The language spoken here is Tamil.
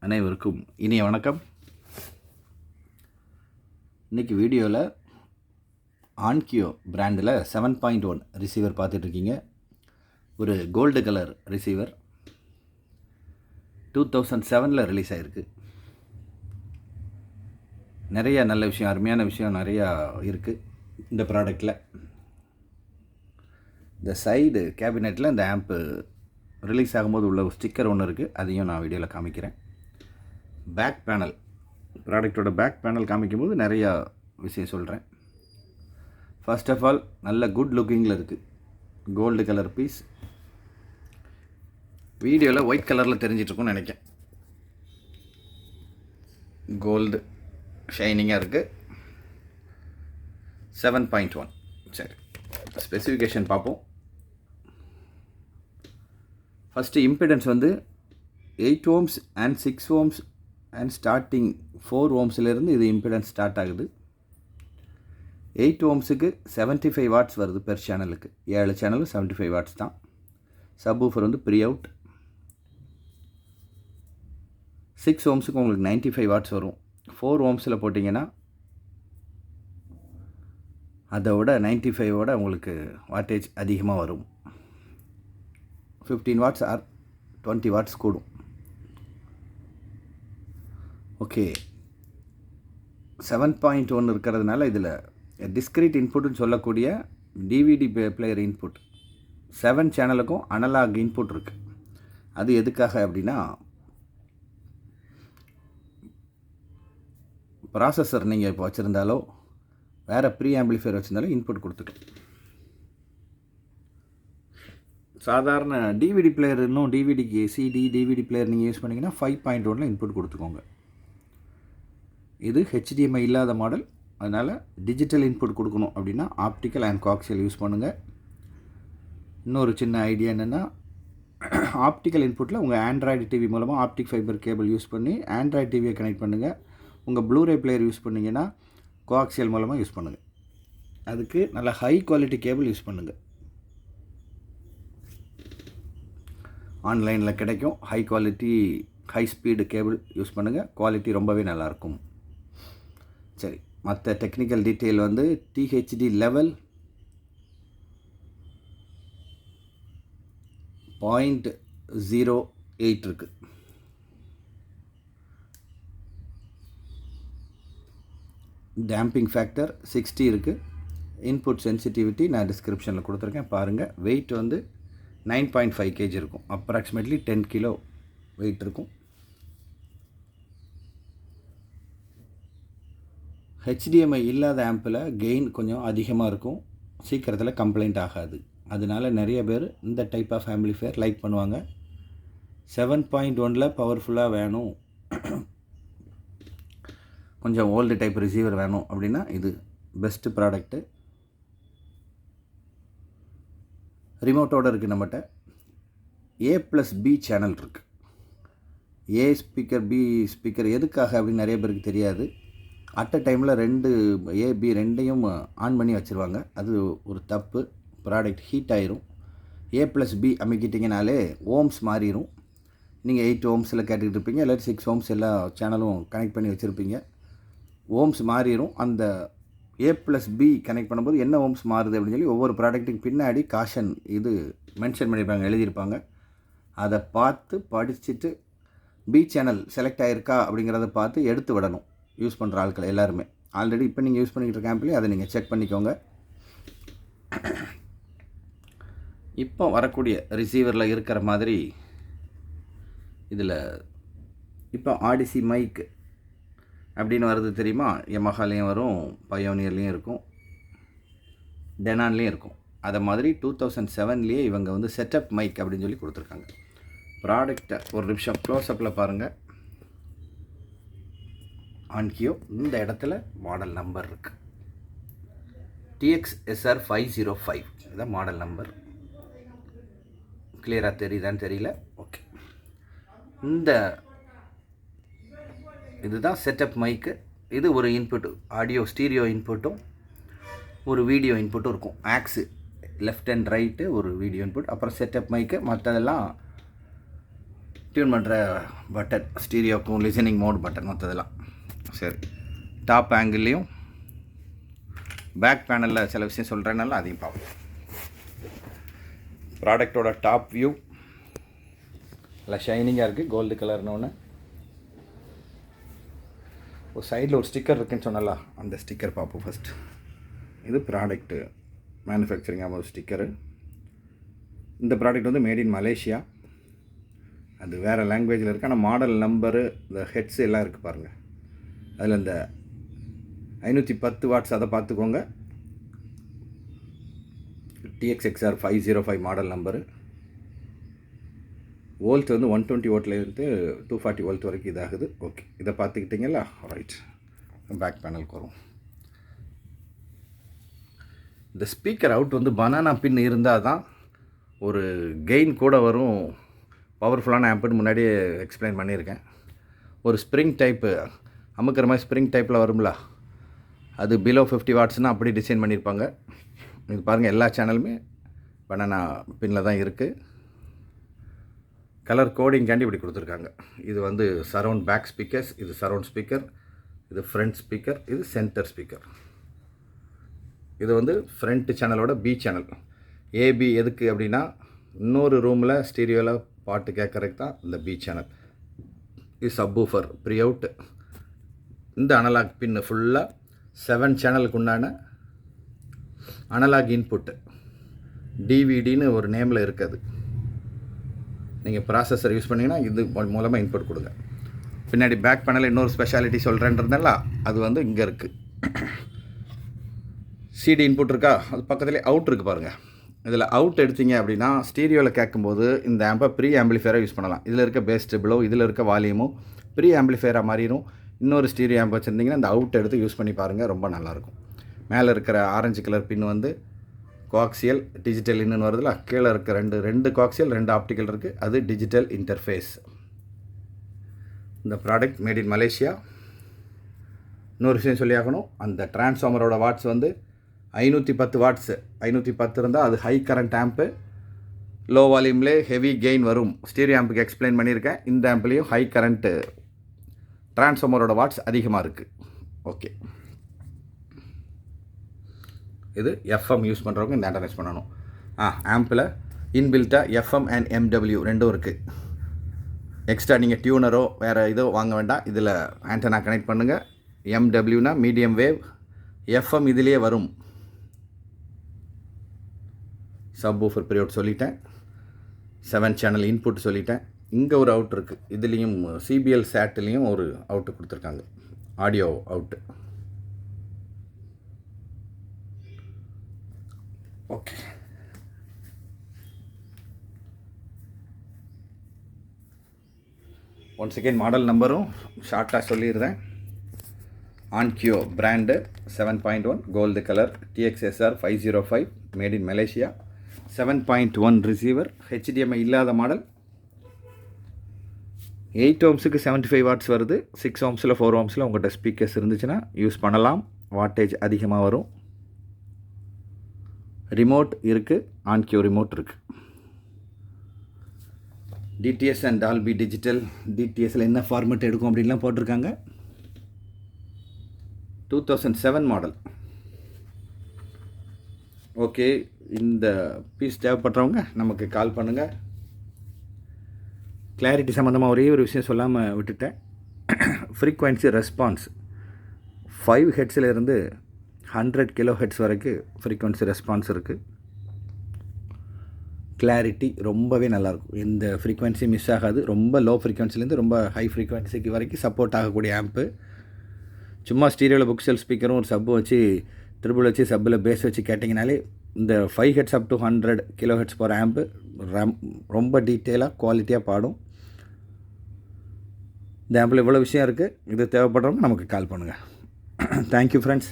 அனைவருக்கும் இனிய வணக்கம். இன்றைக்கி வீடியோவில் ஆன்கியோ பிராண்டில் 7.1 ரிசீவர் பார்த்துட்ருக்கீங்க. ஒரு கோல்டு கலர் ரிசீவர் 2007 ரிலீஸ் ஆகிருக்கு. நிறைய நல்ல விஷயம், அருமையான விஷயம் நிறையா இருக்குது இந்த ப்ராடக்டில். இந்த சைடு கேபினெட்டில் இந்த ஆம்ப்பு ரிலீஸ் ஆகும்போது உள்ள ஒரு ஸ்டிக்கர் ஒன்று இருக்குது, அதையும் நான் வீடியோவில் காமிக்கிறேன். பேக் பேனல், ப்ராடக்டோட பேக் பேனல் காமிக்கும்போது நிறையா விஷயம் சொல்கிறேன். ஃபர்ஸ்ட் ஆஃப் ஆல் நல்ல குட் லுக்கிங்கில் இருக்குது. Gold colour piece. வீடியோவில் ஒயிட் கலரில் தெரிஞ்சிட்ருக்குன்னு நினைக்கிறேன். கோல்டு ஷைனிங்காக இருக்குது. 7.1. சரி, ஸ்பெசிஃபிகேஷன் பார்ப்போம். ஃபஸ்ட்டு இம்பிடன்ஸ் வந்து 8 ohms and 6 ohms and starting 4 ohmsலேருந்து இது இம்பிடன்ஸ் ஸ்டார்ட் ஆகுது. 8 ohmஸுக்கு 75 watts வருது பெர் சேனலுக்கு. 7 சேனலும் 75 watts தான். சப்வூஃபர் வந்து ப்ரீ அவுட். 6 ohmஸுக்கு உங்களுக்கு 95 watts வரும். 4 ohmஸில் போட்டிங்கன்னா அதை விட 95 உங்களுக்கு வாட்டேஜ் அதிகமாக வரும். 15 watts ஆர் 20 watts கூடும். ஓகே, 7.1 இருக்கிறதுனால இதில் டிஸ்க்ரீட் இன்புட்னு சொல்லக்கூடிய டிவிடி பிளேயர் இன்புட் 7 சேனலுக்கும் அனலாக் இன்புட் இருக்குது. அது எதுக்காக அப்படின்னா, ப்ராசஸர் நீங்கள் இப்போ வச்சுருந்தாலோ வேறு ப்ரீ ஆம்பிளிஃபையர் வச்சுருந்தாலும் இன்புட் கொடுத்துக்கலாம். சாதாரண டிவிடி பிளேயர், இன்னும் டிவிடிக்கு சிடி டிவிடி பிளேயர் நீங்கள் யூஸ் பண்ணிங்கன்னா 5.1 இன்புட் கொடுத்துக்கோங்க. இது ஹெச்டிஎம்ஐ இல்லாத மாடல், அதனால் டிஜிட்டல் இன்புட் கொடுக்கணும் அப்படின்னா ஆப்டிக்கல் அண்ட் கோஆக்சியல் யூஸ் பண்ணுங்கள். இன்னொரு சின்ன ஐடியா என்னென்னா, ஆப்டிக்கல் இன்புட்டில் உங்கள் ஆண்ட்ராய்டு டிவி மூலமாக ஆப்டிக் ஃபைபர் கேபிள் யூஸ் பண்ணி ஆண்ட்ராய்டு டிவியை கனெக்ட் பண்ணுங்கள். உங்கள் ப்ளூரே பிளேயர் யூஸ் பண்ணிங்கன்னா கோஆக்சியல் மூலமாக யூஸ் பண்ணுங்கள். அதுக்கு நல்ல ஹை குவாலிட்டி கேபிள் யூஸ் பண்ணுங்கள். ஆன்லைனில் கிடைக்கும் high quality high speed cable use பண்ணுங்கள். குவாலிட்டி ரொம்பவே நல்லாயிருக்கும். சரி, மற்ற டெக்னிக்கல் டீட்டெயில் வந்து டிஹெச்டி லெவல் 0.08 இருக்குது. டேம்பிங் ஃபேக்டர் 60 இருக்குது. இன்புட் சென்சிட்டிவிட்டி நான் டிஸ்கிரிப்ஷனில் கொடுத்துருக்கேன், பாருங்கள். வெயிட் வந்து 9.5 kg இருக்கும். அப்ராக்சிமேட்லி 10 kg வெயிட் இருக்கும். ஹெச்டிஎம்ஐ இல்லாத ஆம்பில் கெயின் கொஞ்சம் அதிகமாக இருக்கும், சீக்கிரத்தில் கம்ப்ளைண்ட் ஆகாது. அதனால நிறைய பேர் இந்த டைப் ஆஃப் ஆம்பிளிஃபையர் லைக் பண்ணுவாங்க. 7.1 பவர்ஃபுல்லாக வேணும், கொஞ்சம் ஓல்டு டைப் ரிசீவர் வேணும் அப்படின்னா இது பெஸ்ட்டு ப்ராடக்ட்டு. ரிமோட்டோடு இருக்குது நம்மகிட்ட. A+B சேனல் இருக்குது. ஏ ஸ்பீக்கர், பி ஸ்பீக்கர் எதுக்காக அப்படின்னு நிறைய பேருக்கு தெரியாது. அட் அ டைமில் 2 A, B ரெண்டையும் ஆன் பண்ணி வச்சுருவாங்க. அது ஒரு தப்பு. ப்ராடக்ட் ஹீட் ஆயிரும். A+B அமைக்கிட்டிங்கனாலே ஓம்ஸ் மாறிடும். நீங்கள் 8 ohmஸில் கேட்டுக்கிட்டு இருப்பீங்க, இல்லாட்டி 6 ohms எல்லா சேனலும் கனெக்ட் பண்ணி வச்சுருப்பீங்க. ஓம்ஸ் மாறிடும். அந்த A+B கனெக்ட் பண்ணும்போது என்ன ஓம்ஸ் மாறுது அப்படின்னு சொல்லி ஒவ்வொரு ப்ராடக்ட்டுக்கு பின்னாடி காஷன் இது மென்ஷன் பண்ணியிருப்பாங்க, எழுதியிருப்பாங்க. அதை பார்த்து படிச்சுட்டு பி சேனல் செலக்ட் ஆகிருக்கா அப்படிங்கிறத பார்த்து எடுத்து விடணும். யூஸ் பண்ணுற ஆட்கள் எல்லாருமே ஆல்ரெடி இப்போ நீங்கள் யூஸ் பண்ணிக்கிட்டு இருக்க ஆம்பிளே அதை நீங்கள் செக் பண்ணிக்கோங்க. இப்போ வரக்கூடிய ரிசீவரில் இருக்கிற மாதிரி இதில் இப்போ ஆடிசி மைக் அப்படின்னு வருது தெரியுமா? யமஹாலையும் வரும், பயோனியர்லேயும் இருக்கும், டெனான்லேயும் இருக்கும். அதை மாதிரி 2007 இவங்க வந்து செட்டப் மைக் அப்படின்னு சொல்லி கொடுத்துருக்காங்க. ப்ராடக்டை ஒரு நிமிஷம் க்ளோஸ்அப்பில் பாருங்கள். ஆன்கியோ இந்த இடத்துல மாடல் நம்பர் இருக்குது, TXSR 505. இதுதான் மாடல் நம்பர். கிளியராக தெரியுதான்னு தெரியல. ஓகே, இதுதான் செட்டப் மைக்கு. இது ஒரு இன்புட்டு, ஆடியோ ஸ்டீரியோ இன்புட்டும் ஒரு வீடியோ இன்புட்டும் இருக்கும். ஆக்ஸு லெஃப்ட் அண்ட் ரைட்டு ஒரு வீடியோ இன்புட், அப்புறம் செட்டப் மைக்கு. மற்றதெல்லாம் டியூன் பண்ணுற பட்டன், ஸ்டீரியோக்கும் லிசனிங் மோட் பட்டன் மற்றதெல்லாம். சரி, டாப் ஆங்கிள்லேயும் பேக் பேனலில் சில விஷயம் சொல்கிறேனால அதையும் பார்ப்போம். ப்ராடக்டோட டாப் வியூ நல்லா ஷைனிங்காக இருக்குது, கோல்டு கலர்னு. ஒரு சைடில் ஒரு ஸ்டிக்கர் இருக்குதுன்னு சொன்னால அந்த ஸ்டிக்கர் பார்ப்போம் ஃபஸ்ட். இது ப்ராடக்ட்டு மேனுஃபேக்சரிங் ஆகும் ஸ்டிக்கரு. இந்த ப்ராடக்ட் வந்து மேட் இன் மலேசியா. அது வேறு லாங்குவேஜில் இருக்குது, ஆனால் மாடல் நம்பரு இந்த ஹெட்ஸ் எல்லாம் இருக்குது பாருங்கள். அதில் இந்த 510 வாட்ஸ் அதை பார்த்துக்கோங்க. TXXR 505 model number. வோல்ட் வந்து 120 வோல்ட்லேருந்து 240 வோல்ட் வரைக்கும் இதாகுது. ஓகே, இதை பார்த்துக்கிட்டிங்களா? ரைட், பேக் பேனலுக்கு வரும். இந்த ஸ்பீக்கர் அவுட் வந்து பனானா பின் இருந்தால் தான் ஒரு கெயின் கூட வரும். பவர்ஃபுல்லான ஆம்புன்னு முன்னாடியே எக்ஸ்பிளைன் பண்ணியிருக்கேன். ஒரு ஸ்ப்ரிங் டைப்பு அமுக்கிற மாதிரி ஸ்ப்ரிங் டைப்பில் வரும்ல, அது பிலோ 50 வாட்ஸ்னால் அப்படி டிசைன் பண்ணியிருப்பாங்க. இது பாருங்கள், எல்லா சேனலுமே பனானா பின்னில் தான் இருக்குது. கலர் கோடிங்காண்டி இப்படி கொடுத்துருக்காங்க. இது வந்து சரவுண்ட் பேக் ஸ்பீக்கர்ஸ், இது சரவுண்ட் ஸ்பீக்கர், இது ஃப்ரண்ட் ஸ்பீக்கர், இது சென்டர் ஸ்பீக்கர். இது வந்து ஃப்ரண்ட் சேனலோட பி சேனல். ஏபி எதுக்கு அப்படின்னா இன்னொரு ரூமில் ஸ்டீரியோவில் பாட்டு கேட்குறதுக்கு தான் இந்த பி சேனல். இது சப்வூஃபர் ப்ரீ அவுட். இந்த அனலாக் பின்னு ஃபுல்லாக 7 சேனலுக்கு உண்டான அனலாக் இன்புட்டு. டிவிடின்னு ஒரு நேமில் இருக்குது. நீங்கள் ப்ராசஸர் யூஸ் பண்ணிங்கன்னா இது மூலமாக இன்புட் கொடுங்க. பின்னாடி பேக் பேனல் இன்னொரு ஸ்பெஷாலிட்டி சொல்கிறேன்றதுனால அது வந்து இங்கே இருக்குது. சிடி இன்புட் இருக்கா, அது பக்கத்துலேயே அவுட் இருக்குது பாருங்கள். இதில் அவுட் எடுத்தீங்க அப்படின்னா ஸ்டீரியோவில் கேட்கும்போது இந்த ஆம்பை ப்ரீ ஆம்பிளிஃபையராக யூஸ் பண்ணலாம். இதில் இருக்க பேஸ் டெபிளோ, இதில் இருக்க வால்யூமும் ப்ரீ ஆம்பிளிஃபையராக மாறிடும். இன்னொரு ஸ்டீரியோ ஆம்ப் வச்சுருந்தீங்கன்னா இந்த அவுட் எடுத்து யூஸ் பண்ணி பாருங்கள், ரொம்ப நல்லாயிருக்கும். மேலே இருக்கிற ஆரஞ்சு கலர் பின் வந்து கோஆக்சியல், டிஜிட்டல் இன்னுன்னு வருதுல. கீழே இருக்க ரெண்டு கோஆக்சியல் 2 ஆப்டிக்கல் இருக்குது, அது டிஜிட்டல் இன்டர்ஃபேஸ். இந்த ப்ராடக்ட் மேட் இன் மலேசியா. இன்னொரு விஷயம் சொல்லி ஆகணும், அந்த டிரான்ஸ்ஃபார்மரோட வாட்ஸ் வந்து 510 வாட்ஸு. 510 இருந்தால் அது ஹை கரண்ட் ஆம்ப்பு. லோ வால்யூம்லே ஹெவி கெயின் வரும். ஸ்டீரியோ ஆம்புக்கு எக்ஸ்பிளைன் பண்ணியிருக்கேன். இந்த ஆம்ப்லேயும் ஹை கரண்ட்டு டிரான்ஸ்ஃபார்மரோட வாட்ஸ் அதிகமாக இருக்குது. ஓகே, இது எஃப்எம் யூஸ் பண்ணுறவங்க இந்த ஆண்டனைஸ் பண்ணணும். ஆம்பில் இன்பில்ட்டாக எஃப்எம் அண்ட் MW ரெண்டும் இருக்குது. எக்ஸ்ட்ரா நீங்கள் டியூனரோ வேறு இதோ வாங்க வேண்டாம். இதில் ஆண்டனா கனெக்ட் பண்ணுங்கள். MWனா மீடியம் வேவ், எஃப்எம் இதிலே வரும். சப்வூஃபர் ப்ரீ அவுட் சொல்லிட்டேன். 7 சேனல் இன்புட் சொல்லிட்டேன். இங்கே ஒரு அவுட் இருக்குது. இதுலேயும் CBL சேட்லேயும் ஒரு அவுட்டு கொடுத்துருக்காங்க, audio out. Okay, once again model நம்பரும் ஷார்ட்டாக சொல்லிடுறேன். Onkyo brand 7.1 gold colour, TXSR 505 made in Malaysia. 7.1 receiver, HDMI இல்லாத மாடல். 8 ohmஸுக்கு 75 வாட்ஸ் வருது. 6 ohmஸில் 4 ohmஸில் உங்கள்கிட்ட ஸ்பீக்கர்ஸ் இருந்துச்சுன்னா யூஸ் பண்ணலாம். வாட்டேஜ் அதிகமாக வரும். ரிமோட் இருக்குது, ஆன்கியோ ரிமோட் இருக்குது. DTS and Dolby digital. DTSல என்ன ஃபார்மேட் எடுக்கும் அப்படின்லாம் போட்டிருக்காங்க. 2007 மாடல். ஓகே, இந்த பீஸ் தேவைப்படுறவங்க நமக்கு கால் பண்ணுங்கள். கிளாரிட்டி சம்மந்தமாக ஒரே ஒரு விஷயம் சொல்லாமல் விட்டுட்டேன். ஃப்ரீக்வன்சி ரெஸ்பான்ஸ் 5 ஹெட்ஸிலேருந்து 100 கிலோ ஹெட்ஸ் வரைக்கும் ஃப்ரீக்வன்சி ரெஸ்பான்ஸ் இருக்குது. கிளாரிட்டி ரொம்பவே நல்லாயிருக்கும். எந்த ஃப்ரீக்வன்சி மிஸ் ஆகாது. ரொம்ப லோ ஃப்ரீக்வன்சிலேருந்து ரொம்ப ஹை ஃப்ரீக்வன்சிக்கு வரைக்கும் சப்போர்ட் ஆகக்கூடிய ஆம்ப்பு. சும்மா ஸ்டீரியோவில் புக் செல் ஸ்பீக்கரும் ஒரு சப்பு வச்சு ட்ரிபிள் வச்சு சப்பில் பேஸ் வச்சு கேட்டிங்கனாலே இந்த 5 hertz up to 100 kilo hertz போகிற ஆம்ப்பு ரொம்ப டீட்டெயிலாக குவாலிட்டியாக பாடும். இந்த ஆம்பில் இவ்வளோ விஷயம் இருக்குது. இது தேவைப்படுறவங்க நமக்கு கால் பண்ணுங்கள். Thank you friends.